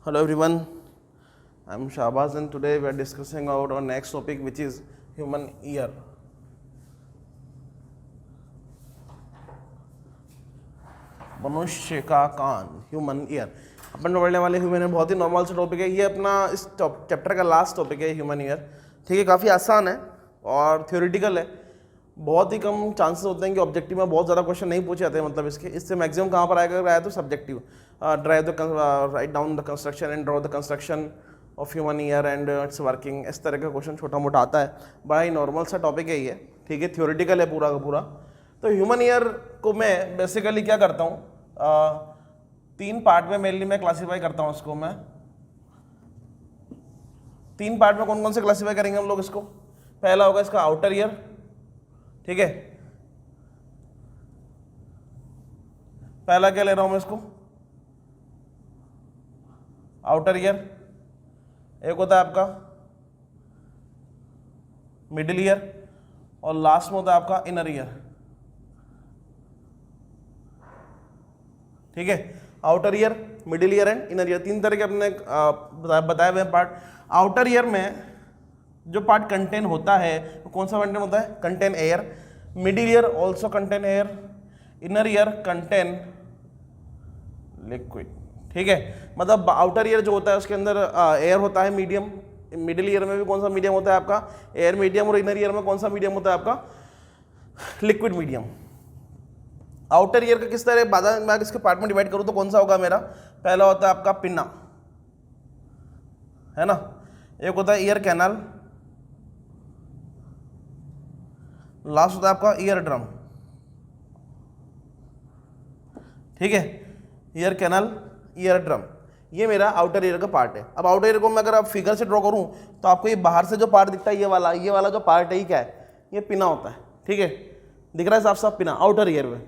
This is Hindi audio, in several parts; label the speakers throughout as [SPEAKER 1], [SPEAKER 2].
[SPEAKER 1] Hello everyone, I'm Shahbaz and today we are discussing about our next topic which is human ear. मनुष्य का कान, ह्यूमन ईयर। अपन पढ़ने वाले ह्यूमन ईयर बहुत ही नॉर्मल सा टॉपिक है। ये अपना इस चैप्टर का लास्ट टॉपिक है ह्यूमन ईयर। ठीक है, काफ़ी आसान है और थ्योरेटिकल है। बहुत ही कम चांसेस होते हैं कि ऑब्जेक्टिव में बहुत ज़्यादा क्वेश्चन नहीं पूछे जाते हैं। मतलब इससे मैक्सिमम कहाँ पर आया तो subjective, write down the construction and draw the construction of human ear and it's working, इस तरह का क्वेश्चन छोटा मोटा आता है। बड़ा ही नॉर्मल सा टॉपिक है ये। ठीक है, थ्योरेटिकल है पूरा का पूरा। तो ह्यूमन ईयर को मैं बेसिकली क्या करता हूँ, 3 पार्ट में मेनली मैं क्लासीफाई करता हूँ इसको। मैं 3 पार्ट में कौन कौन से क्लासीफाई करेंगे हम लोग इसको। पहला होगा इसका आउटर ईयर, ठीक है। पहला क्या ले रहा हूं मैं इसको, आउटर ईयर। एक होता है आपका मिडिल ईयर और लास्ट में होता है आपका इनर ईयर। ठीक है, outer ear, middle ear and inner ear, 3 तरह के अपने बताए हुए पार्ट। आउटर ईयर में जो पार्ट कंटेन होता है तो कौन सा कंटेन होता है, contain air. Middle ear also contain air, inner ear contain liquid. ठीक है, मतलब आउटर ईयर जो होता है उसके अंदर एयर होता है मीडियम। मिडिल ईयर में भी कौन सा मीडियम होता है आपका, एयर मीडियम। और इनर ईयर में कौन सा मीडियम होता है आपका, लिक्विड मीडियम। आउटर ईयर का किस तरह बाद मैं इसके पार्ट में डिवाइड करूं तो कौन सा होगा मेरा, पहला होता है आपका पिन्ना, है ना। एक होता है ईयर कैनाल, लास्ट होता है आपका ईयर ड्रम। ठीक है, ईयर कैनाल, ईयर ड्रम, ये मेरा आउटर ईयर का पार्ट है। अब आउटर ईयर को मैं अगर आप फिगर से ड्रॉ करूं तो आपको ये बाहर से जो पार्ट दिखता है ये वाला जो पार्ट है ये क्या है, ये पिना होता है। ठीक है, दिख रहा है साफ साफ पिना आउटर ईयर में।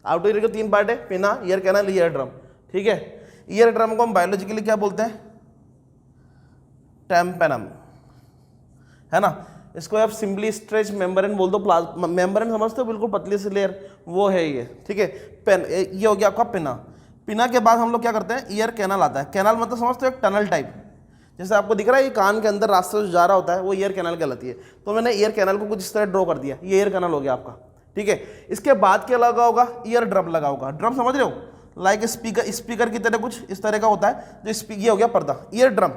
[SPEAKER 1] आउटर ईयर के 3 पार्ट है, पिना, ईयर कैनाल, ईयर ड्रम। ठीक है, ईयर ड्रम को हम बायोलॉजिकली क्या बोलते हैं, टैम्पेनम, है ना। इसको आप सिंपली स्ट्रेच मेम्ब्रेन बोल दो। मेम्ब्रेन समझते हो, बिल्कुल पतली सी लेयर, वो है ये। ठीक है, पेन, ये हो गया आपका पिना। पिना के बाद हम लोग क्या करते हैं, ईयर कैनाल आता है। कैनाल मतलब समझते हो एक टनल टाइप, जैसे आपको दिख रहा है ये कान के अंदर रास्ता जो जा रहा होता है वो ईयर कैनाल कहलाती है। तो मैंने ईयर कैनाल को कुछ इस तरह ड्रॉ कर दिया, ये ईयर कैनाल हो गया आपका। ठीक है, इसके बाद क्या लगा होगा, ईयर ड्रम लगा होगा। ड्रम समझ रहे हो, लाइक स्पीकर की तरह कुछ इस तरह का होता है जो ये हो गया पर्दा, ईयर ड्रम,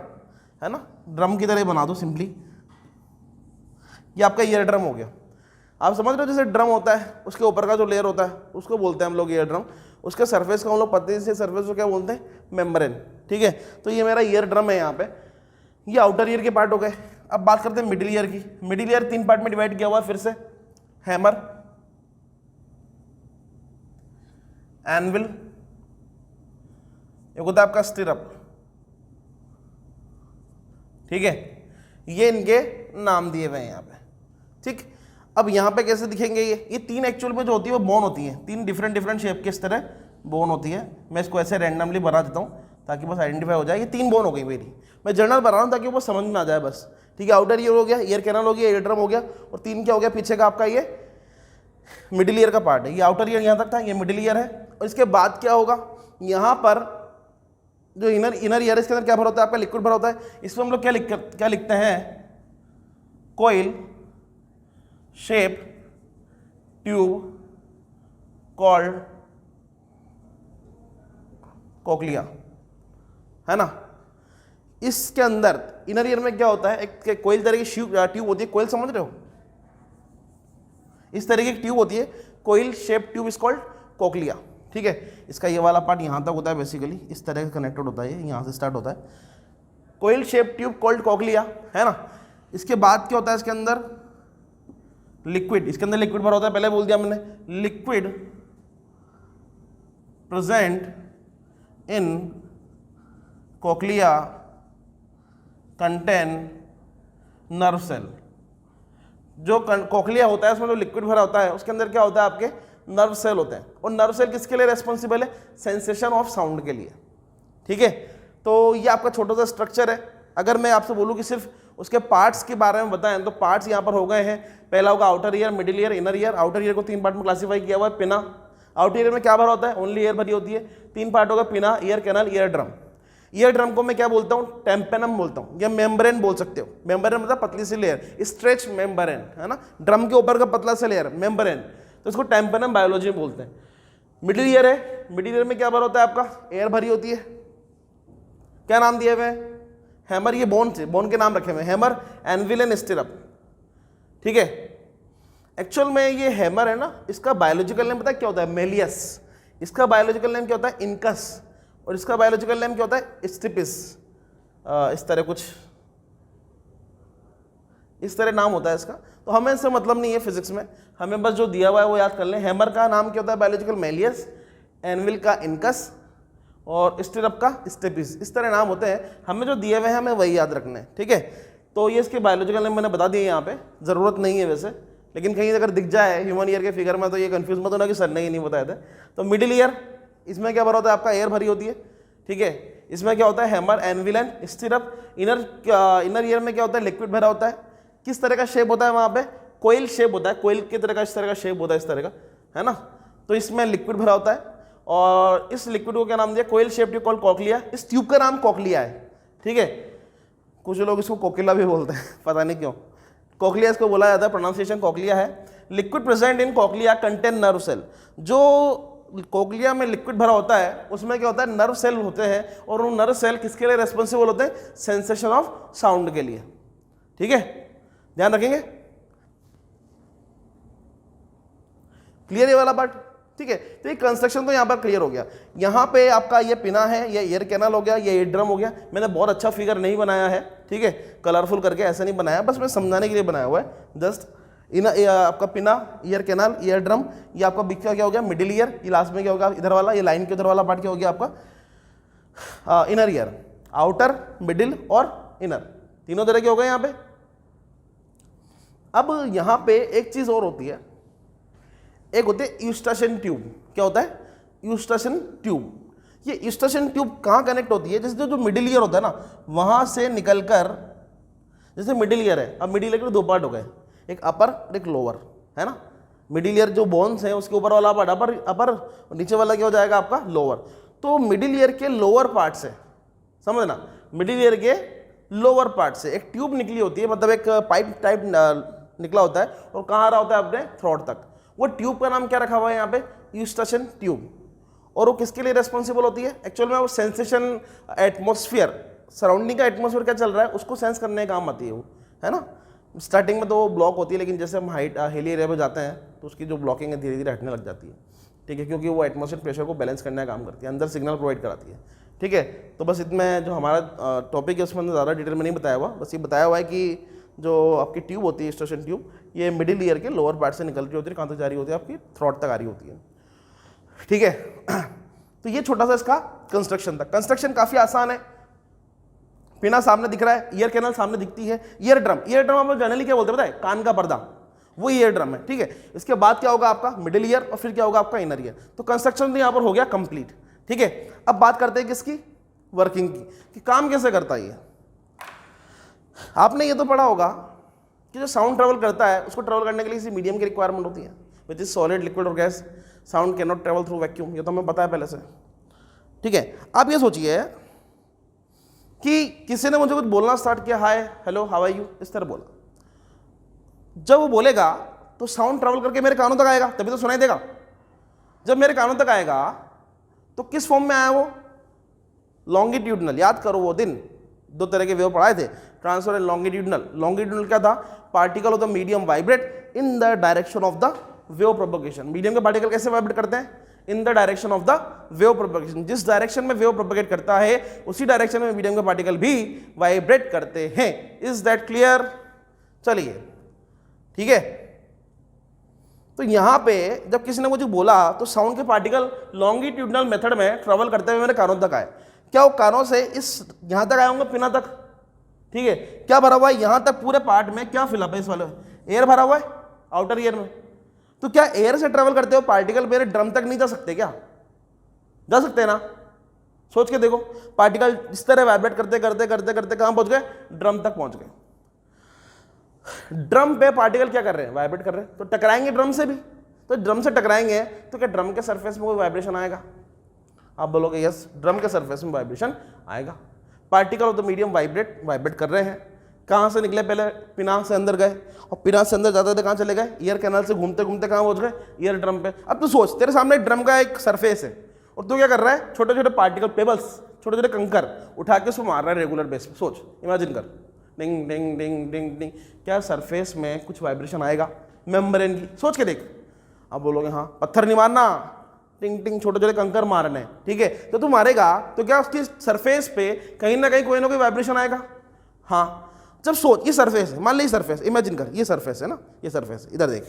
[SPEAKER 1] है ना। ड्रम की तरह बना दो सिंपली, ये आपका ईयर ड्रम हो गया। आप समझ रहे हो, जैसे ड्रम होता है उसके ऊपर का जो लेयर होता है उसको बोलते हैं हम लोग ईयर ड्रम। उसके सरफेस को हम लोग पतली से सरफेस को क्या बोलते हैं, मेम्ब्रेन। ठीक है, तो ये मेरा ईयर ड्रम है यहाँ पे। ये आउटर ईयर के पार्ट हो गए। अब बात करते हैं मिडिल ईयर की। मिडिल ईयर 3 पार्ट में डिवाइड किया हुआ है फिर से, हैमर, एनविल, एक होता है आपका स्टिरअप। ठीक है, ये इनके नाम दिए हुए हैं यहाँ पे। ठीक, अब यहाँ पे कैसे दिखेंगे ये 3 एक्चुअल में जो होती है वो बोन होती है। 3 डिफरेंट शेप के इस तरह बोन होती है। मैं इसको ऐसे रैंडमली बना देता हूँ ताकि बस आइडेंटिफाई हो जाए। ये 3 बोन हो गई मेरी, मैं जनरल बना रहा हूँ ताकि वो समझ में आ जाए बस। ठीक है, आउटर ईयर हो गया, ईयर कैनाल हो गया, ईयर ड्रम हो गया, और 3 क्या हो गया पीछे का आपका ये मिडिल ईयर का पार्ट है। ये आउटर ईयर यहाँ तक था, ये मिडिल ईयर है। और इसके बाद क्या होगा, यहाँ पर जो इनर ईयर, इसके अंदर क्या भरा होता है आपका, लिक्विड भरा होता है। इसमें हम लोग क्या लिखते हैं, coil shape tube called cochlea, है ना। इसके अंदर इनर ईयर में क्या होता है, एक कोइल तरह की ट्यूब होती है। कोइल समझ रहे हो, इस तरह की ट्यूब होती है, coil shape tube is called cochlea. ठीक है, इसका ये वाला पार्ट यहाँ तक होता है, बेसिकली इस तरह का कनेक्टेड होता है, यहाँ से स्टार्ट होता है, coil shape tube called cochlea, है ना। इसके बाद क्या होता है, इसके अंदर लिक्विड, इसके अंदर लिक्विड भरा होता है। पहले बोल दिया मैंने, liquid present in cochlea contain nerve cell. जो कोक्लिया होता है उसमें जो लिक्विड भरा होता है उसके अंदर क्या होता है, आपके नर्व सेल होते हैं। और नर्व सेल किसके लिए रेस्पॉन्सिबल है, सेंसेशन ऑफ साउंड के लिए। ठीक है, तो ये आपका छोटा सा स्ट्रक्चर है। अगर मैं आपसे बोलूँ कि सिर्फ उसके पार्ट्स के बारे में बताएं तो पार्ट्स यहाँ पर हो गए हैं। पहला होगा outer ear, middle ear, inner ear. Outer ear को 3 पार्ट में क्लासीफाई किया हुआ है। पिना, आउटर ईयर में क्या भरा होता है, ओनली एयर भरी होती है। 3 पार्ट होगा, पिना, ear canal, ear drum. Ear drum को मैं क्या बोलता हूँ, टेम्पेनम बोलता हूँ, या मेम्ब्रेन बोल सकते हो। मेम्ब्रेन मतलब पतली सी लेयर, स्ट्रेच मेम्ब्रेन, है ना, ड्रम के ऊपर का पतला सा लेयर मेम्ब्रेन, तो इसको टेम्पेनम बायोलॉजी में बोलते हैं। मिडिल ईयर है, मिडिल ईयर में क्या भरा होता है आपका, एयर भरी होती है। क्या नाम दिए हुए हैं, हैमर, ये बोन से, बोन के नाम रखे हुए हैं, हैमर, एनविल एंड स्टिरअप, ठीक है। एक्चुअल में ये हैमर है ना, इसका बायोलॉजिकल नेम पता है क्या होता है, मेलियस। इसका बायोलॉजिकल नेम क्या होता है, इनकस, और इसका बायोलॉजिकल नेम क्या होता है, स्टिपिस। इस तरह कुछ इस तरह नाम होता है इसका। तो हमें इससे मतलब नहीं है फिजिक्स में, हमें बस जो दिया हुआ है वो याद कर लें। हैमर का नाम क्या होता है बायोलॉजिकल, मेलियस, एनविल का इनकस, और स्टिरअप का स्टिपिस। इस तरह नाम होते हैं, हमें जो दिए हुए हैं हमें वही याद रखना है, ठीक है। तो ये इसके बायोलॉजिकल नेम मैंने बता दिए यहाँ पे, ज़रूरत नहीं है वैसे, लेकिन कहीं अगर दिख जाए ह्यूमन ईयर के फिगर में तो ये कंफ्यूज मत होना कि सर ने ही नहीं बताया था। तो मिडिल ईयर, इसमें क्या भरा होता है आपका, एयर भरी होती है, ठीक है। इसमें क्या होता है, hammer, anvil and stirrup. Inner ear में क्या होता है, लिक्विड भरा होता है। किस तरह का शेप होता है वहाँ पे, कोयल शेप होता है, कोयल की तरह का इस तरह का शेप होता है, इस तरह का, है ना। तो इसमें लिक्विड भरा होता है, और इस लिक्विड को क्या नाम दिया, कोयल शेप ट्यूब कॉल्ड कॉकलिया। इस ट्यूब का नाम कॉकलिया है, ठीक है। कुछ लोग इसको कोकिला भी बोलते हैं, पता नहीं क्यों, कॉकलिया इसको बोला जाता है, प्रोनाउंसिएशन कॉकलिया है। Liquid present in cochlea contain nerve cell. जो कोकलिया में लिक्विड भरा होता है उसमें क्या होता है, नर्व सेल होते हैं, और वो नर्व सेल किसके लिए रेस्पॉन्सिबल होते हैं, सेंसेशन ऑफ साउंड के लिए, ठीक है, ध्यान रखेंगे। क्लियर ये वाला पार्ट, ठीक है। तो ये कंस्ट्रक्शन तो यहाँ पर क्लियर हो गया। यहाँ पे आपका ये पिना है, ये ईयर कैनाल हो गया, ये ईयर ड्रम हो गया। मैंने बहुत अच्छा फिगर नहीं बनाया है, ठीक है, कलरफुल करके ऐसा नहीं बनाया, बस मैं समझाने के लिए बनाया हुआ है जस्ट। आपका पिना, ईयर कैनाल, ईयर ड्रम, ये आपका बीच का क्या हो गया, मिडिल ईयर, ये लास्ट में क्या होगा, इधर वाला, ये लाइन के उधर वाला पार्ट क्या हो गया आपका, इनर ईयर। आउटर, मिडिल और इनर, तीनों तरह के हो गए यहाँ पे। अब यहाँ पे एक चीज और होती है, एक होते हैं यूस्टाशियन ट्यूब। क्या होता है, यूस्टाशियन ट्यूब। ये यूस्टाशियन ट्यूब कहाँ कनेक्ट होती है, जैसे जो मिडिल ईयर होता है ना, वहां से निकलकर, जैसे मिडिल ईयर है, अब मिडिल ईयर के दो पार्ट हो गए, एक अपर और एक लोअर, है ना। मिडिल ईयर जो बोन्स है उसके ऊपर वाला पार्ट अपर, अपर, और नीचे वाला क्या हो जाएगा आपका लोअर। तो मिडिल ईयर के लोअर पार्ट से, समझना, मिडिल ईयर के लोअर पार्ट से एक ट्यूब निकली होती है, मतलब एक पाइप टाइप निकला होता है, और कहाँ आ रहा होता है अपने थ्रोट तक। वो ट्यूब का नाम क्या रखा हुआ है यहाँ पे, यूस्टाशियन ट्यूब। और वो किसके लिए रेस्पॉन्सिबल होती है, एक्चुअल में वो सेंसेशन, एटमॉस्फेयर, सराउंडिंग का एटमॉस्फेयर क्या चल रहा है उसको सेंस करने का काम आती है वो, है ना। स्टार्टिंग में तो वो ब्लॉक होती है, लेकिन जैसे हम हाइट हिली एरिया पे जाते हैं तो उसकी जो ब्लॉकिंग है धीरे धीरे हटने लग जाती है, ठीक है, क्योंकि वो एटमॉस्फेयर प्रेशर को बैलेंस करने का काम करती है, अंदर सिग्नल प्रोवाइड कराती है, ठीक है। तो बस इतना जो हमारा टॉपिक है उसमें ज़्यादा डिटेल में नहीं बताया हुआ, बस ये बताया हुआ है कि जो आपकी ट्यूब होती है, यूस्टाशियन ट्यूब, ये मिडिल ईयर के लोअर पार्ट से निकल रही होती है, कहाँ तक जा रही होती है, आपकी थ्रोट तक आ रही होती है, ठीक है। तो ये छोटा सा इसका कंस्ट्रक्शन था। कंस्ट्रक्शन काफ़ी आसान है। पिना सामने दिख रहा है, ईयर कैनल सामने दिखती है, ईयर ड्रम, ईयर ड्रम आप जनरली क्या बोलते हैं पता है, कान का पर्दा, वो ईयर ड्रम है, ठीक है। इसके बाद क्या होगा आपका मिडिल ईयर, और फिर क्या होगा आपका इनर ईयर। तो कंस्ट्रक्शन तो यहाँ पर हो गया कंप्लीट, ठीक है। अब बात करते हैं किसकी, वर्किंग की, कि काम कैसे करता है ये। आपने ये तो पढ़ा होगा कि जो साउंड ट्रेवल करता है उसको ट्रेवल करने के लिए किसी मीडियम की रिक्वायरमेंट होती है, विच इज सॉलिड, लिक्विड और gas. Sound can not travel through vacuum, ये तो हमें पता है पहले से, ठीक है। आप ये सोचिए कि किसी ने मुझे कुछ बोलना स्टार्ट किया, हाय, हेलो, हाउ आर यू, इस तरह बोला। जब वो बोलेगा तो साउंड ट्रेवल करके मेरे कानों तक आएगा, तभी तो सुनाई देगा। जब मेरे कानों तक आएगा तो किस फॉर्म में आया वो, लॉन्गिट्यूडनल। याद करो वो दिन दो तरह के वेव पढ़ाए थे, ट्रांसफर एंड लॉन्गिट्यूडनल। लॉन्गिट्यूडनल क्या था, particle of the medium vibrate in the direction of the wave propagation. Medium के पार्टिकल कैसे वाइब्रेट करते हैं, in the direction of the wave propagation. जिस डायरेक्शन में वेव प्रोपगेट करता है उसी डायरेक्शन में मीडियम के पार्टिकल भी वाइब्रेट करते हैं। इज दैट क्लियर, चलिए, ठीक है। तो यहां पे जब किसी ने मुझे बोला तो साउंड के पार्टिकल लॉन्गिट्यूडनल मेथड में ट्रेवल करते हुए मेरे कानों तक आए। क्या वो कानों से इस यहां तक आए होंगे, पिना तक, ठीक है। क्या भरा हुआ है यहां तक, पूरे पार्ट में क्या फिलअप है, इस वाले एयर भरा हुआ है आउटर ईयर में। तो क्या एयर से ट्रेवल करते हो पार्टिकल मेरे ड्रम तक नहीं जा सकते, क्या जा सकते हैं ना, सोच के देखो। पार्टिकल इस तरह वाइब्रेट करते करते करते करते कहां पहुंच गए, ड्रम तक पहुंच गए। ड्रम पे पार्टिकल क्या कर रहे हैं, वाइब्रेट कर रहे हैं, तो टकराएंगे ड्रम से भी। तो ड्रम से टकराएंगे तो क्या ड्रम के सरफेस में कोई वाइब्रेशन आएगा, आप बोलोगे यस, ड्रम के सरफेस में वाइब्रेशन आएगा। Particle of the medium vibrate कर रहे हैं। कहाँ से निकले? पहले पिना से अंदर गए, और पिना से अंदर जाते कहाँ चले गए? ईयर कैनाल से घूमते घूमते कहाँ पहुँच गए? ईयर ड्रम पे। अब तू सोच, तेरे सामने ड्रम का एक सरफेस है और तू क्या कर रहा है? छोटे छोटे पार्टिकल, पेबल्स, छोटे छोटे कंकर उठा के उसको मार रहा है रेगुलर बेस पे। सोच, इमेजिन कर, डिंग डिंग डिंग डिंग डिंग, क्या सरफेस में कुछ वाइब्रेशन आएगा मेम्ब्रेन की? सोच के देख। अब बोलोगे हाँ, पत्थर नहीं मारना, टिंग टिंग छोटे छोटे कंकर मारने, ठीक है, तो तू मारेगा तो क्या उसकी सरफेस पे कहीं ना कोई वाइब्रेशन आएगा? हाँ। जब सोच, ये सरफेस है, मान ली सरफेस, इमेजिन कर, ये सरफेस है ना, ये सरफेस, इधर देख,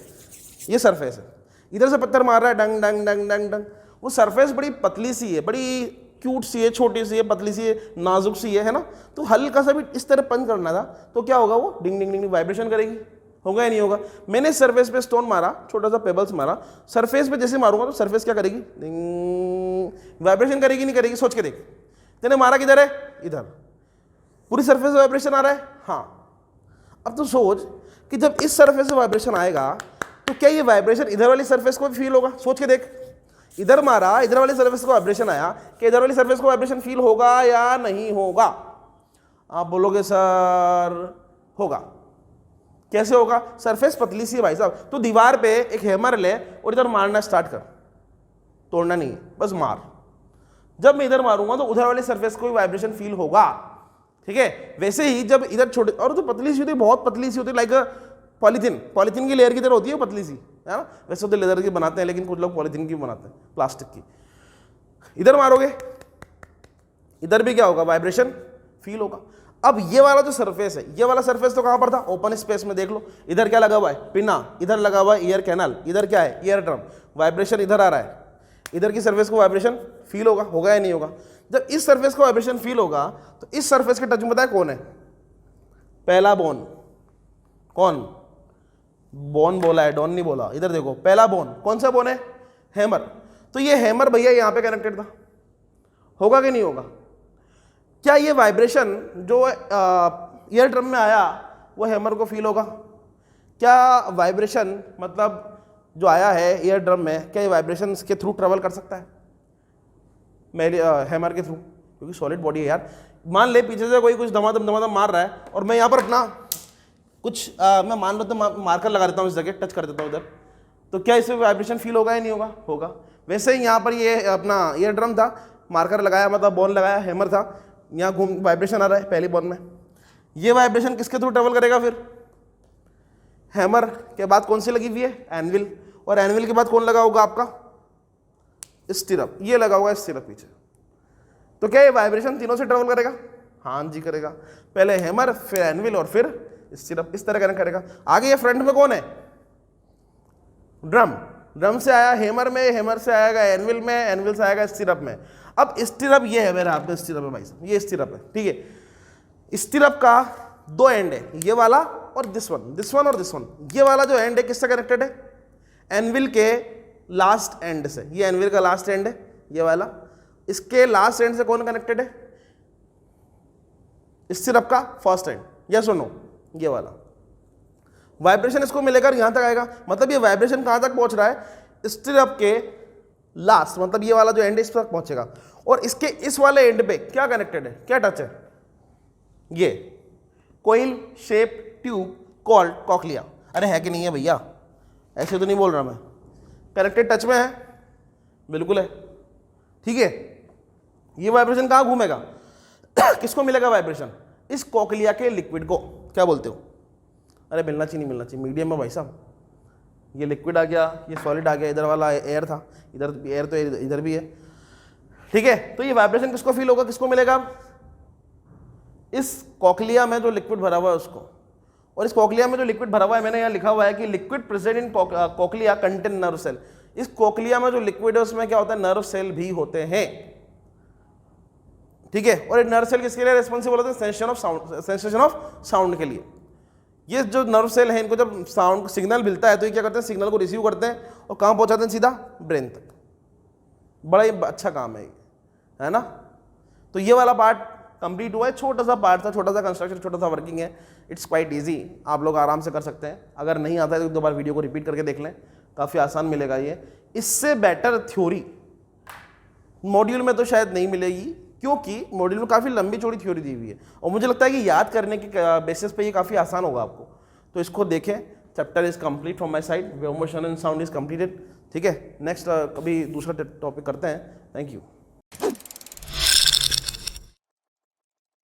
[SPEAKER 1] ये सरफेस है, इधर से पत्थर मार रहा है, डंग डंग डंग डंग डंग। वो सरफेस बड़ी पतली सी है, बड़ी क्यूट सी है, छोटी सी है, पतली सी है, नाजुक सी है ना, तो हल्का सा भी इस तरह पंच करना था तो क्या होगा? वो डिंग डिंग डिंग वाइब्रेशन करेगी। होगा या नहीं होगा? मैंने सरफेस पे स्टोन मारा, छोटा सा पेबल्स मारा, सरफेस पे जैसे मारूंगा तो सरफेस क्या करेगी? वाइब्रेशन करेगी नहीं करेगी? सोच के देख। तेने मारा किधर है? इधर, पूरी सरफेस से वाइब्रेशन आ रहा है। हाँ। अब तो सोच कि जब इस सरफेस से वाइब्रेशन आएगा तो क्या ये वाइब्रेशन इधर वाली सरफेस को भी फील होगा? सोच के देख, इधर मारा, इधर वाली सरफेस को वाइब्रेशन आया, कि इधर वाली सरफेस को वाइब्रेशन फील होगा या नहीं होगा? आप बोलोगे सर होगा। कैसे होगा? सरफेस पतली सी है भाई साहब, तो दीवार पे एक हैमर ले और इधर मारना स्टार्ट कर, तोड़ना नहीं है, बस मार। जब मैं इधर मारूंगा तो उधर वाली सरफेस को भी वाइब्रेशन फील होगा, ठीक है। वैसे ही जब इधर छोटे, और तो पतली सी होती है, बहुत पतली सी होती है, लाइक पॉलीथीन की लेयर की तरह होती है पतली सी, है ना। वैसे तो लेदर की बनाते हैं, लेकिन कुछ लोग पॉलीथीन की बनाते हैं, प्लास्टिक की। इधर मारोगे, इधर भी क्या होगा? वाइब्रेशन फील होगा। अब ये वाला जो सरफेस है, ये वाला सरफेस तो कहां पर था? ओपन स्पेस में। देख लो, इधर क्या लगा हुआ है? पिना, इधर लगा हुआ है ईयर कैनाल, इधर क्या है? Ear drum. वाइब्रेशन इधर आ रहा है, इधर की सरफेस को वाइब्रेशन फील होगा, होगा या नहीं होगा? जब इस सरफेस को वाइब्रेशन फील होगा तो इस सरफेस के टच में पता है कौन है? पहला बोन। कौन? बोन बोला है, डॉन नहीं बोला। इधर देखो, पहला बोन। कौन सा बोन है? हैमर। तो ये हैमर भैया यहां पे कनेक्टेड था, होगा कि नहीं होगा? क्या ये वाइब्रेशन जो ईयर ड्रम में आया वो हैमर को फील होगा? क्या वाइब्रेशन मतलब जो आया है ईयर ड्रम में, क्या ये वाइब्रेशन के थ्रू ट्रेवल कर सकता है मेरे हैमर के थ्रू? क्योंकि सॉलिड बॉडी है यार। मान ले पीछे से कोई कुछ धमाधम मार रहा है और मैं यहाँ पर अपना कुछ मैं मान लो तो मार्कर लगा देता हूँ इस जगह, टच कर देता हूँ उधर, तो क्या इसमें वाइब्रेशन फील होगा या नहीं होगा? होगा। वैसे ही यहाँ पर ये अपना ईयर ड्रम था, मार्कर लगाया, मतलब बॉन लगाया, हैमर था, यहाँ घूम वाइब्रेशन आ रहा है पहली बॉन में। ये वाइब्रेशन किसके थ्रू ट्रेवल करेगा फिर? हैमर के बाद कौन सी लगी हुई है? एनविल। और एनविल के बाद कौन लगा होगा आपका? स्टिरअप। ये लगा होगा स्टिरअप पीछे। तो क्या ये वाइब्रेशन तीनों से ट्रेवल करेगा? हाँ जी करेगा। पहले हैमर, फिर एनविल और फिर स्टिरअप, इस तरह कनेक्ट करेगा। आगे ये फ्रंट में कौन है? ड्रम। ड्रम से आया हैमर में, हैमर से आएगा एनविल में, एनविल से आएगा स्टिरअप में। अब स्टिरअप ये है मेरा हाथ में, स्टिरअप है भाई साहब, ये स्टिरअप है, ठीक है। स्टिरअप का दो एंड है, ये वाला और दिस वन और दिस वन। ये वाला जो एंड है किससे कनेक्टेड है? एनविल के लास्ट एंड से। ये एनविल का लास्ट एंड है, ये वाला। इसके लास्ट एंड से कौन कनेक्टेड है? स्टिरअप का फर्स्ट एंड। यस और नो? ये वाला। वाइब्रेशन इसको मिलेगा, यहां तक आएगा। मतलब ये वाइब्रेशन कहां तक पहुंच रहा है? स्टिरअप के लास्ट, मतलब ये वाला जो एंड है इस तक पहुंचेगा। और इसके इस वाले एंड पे क्या कनेक्टेड है? क्या टच है? ये coil shape tube called cochlea. अरे है कि नहीं है भैया? ऐसे तो नहीं बोल रहा मैं, कनेक्टेड टच में है, बिल्कुल है, ठीक है। ये वाइब्रेशन कहां घूमेगा? किसको मिलेगा वाइब्रेशन? इस कॉकलिया के लिक्विड को। क्या बोलते हो? अरे मिलना चाहिए, नहीं मिलना चाहिए, मीडियम में भाई साहब। ये लिक्विड आ गया, ये सॉलिड आ गया, इधर वाला एयर था, इधर एयर तो इधर भी है, ठीक है। तो ये वाइब्रेशन किसको फील होगा, किसको मिलेगा? इस कॉकलिया में जो लिक्विड भरा हुआ है उसको। और इस कॉकलिया में जो लिक्विड भरा हुआ है, मैंने यहाँ लिखा हुआ है कि liquid present in cochlea contain nerve cell. इस कॉकलिया में जो लिक्विड है उसमें क्या होता है? नर्व सेल भी होते हैं, ठीक है। और नर्व सेल किसके लिए रिस्पॉन्सिबल होते हैं? सेंसेशन ऑफ साउंड के लिए। ये जो नर्व सेल है, इनको जब साउंड सिग्नल मिलता है तो ये क्या करते हैं? सिग्नल को रिसीव करते हैं और कहाँ पहुंचाते हैं? सीधा ब्रेन तक। बड़ा ही अच्छा काम है ये, है ना। तो ये वाला पार्ट कंप्लीट हुआ है। छोटा सा पार्ट था, छोटा सा कंस्ट्रक्शन, छोटा सा वर्किंग है। इट्स क्वाइट इजी, आप लोग आराम से कर सकते हैं। अगर नहीं आता है तो 2 बार वीडियो को रिपीट करके देख लें, काफ़ी आसान मिलेगा ये। इससे बेटर थ्योरी मॉड्यूल में तो शायद नहीं मिलेगी, क्योंकि मॉड्यूल में काफ़ी लंबी चौड़ी थ्योरी दी हुई है और मुझे लगता है कि याद करने के बेसिस पे ये काफ़ी आसान होगा आपको। तो इसको देखें, chapter is complete from my side, wave motion and sound is completed. ठीक है, नेक्स्ट कभी दूसरा टॉपिक करते हैं। Thank you.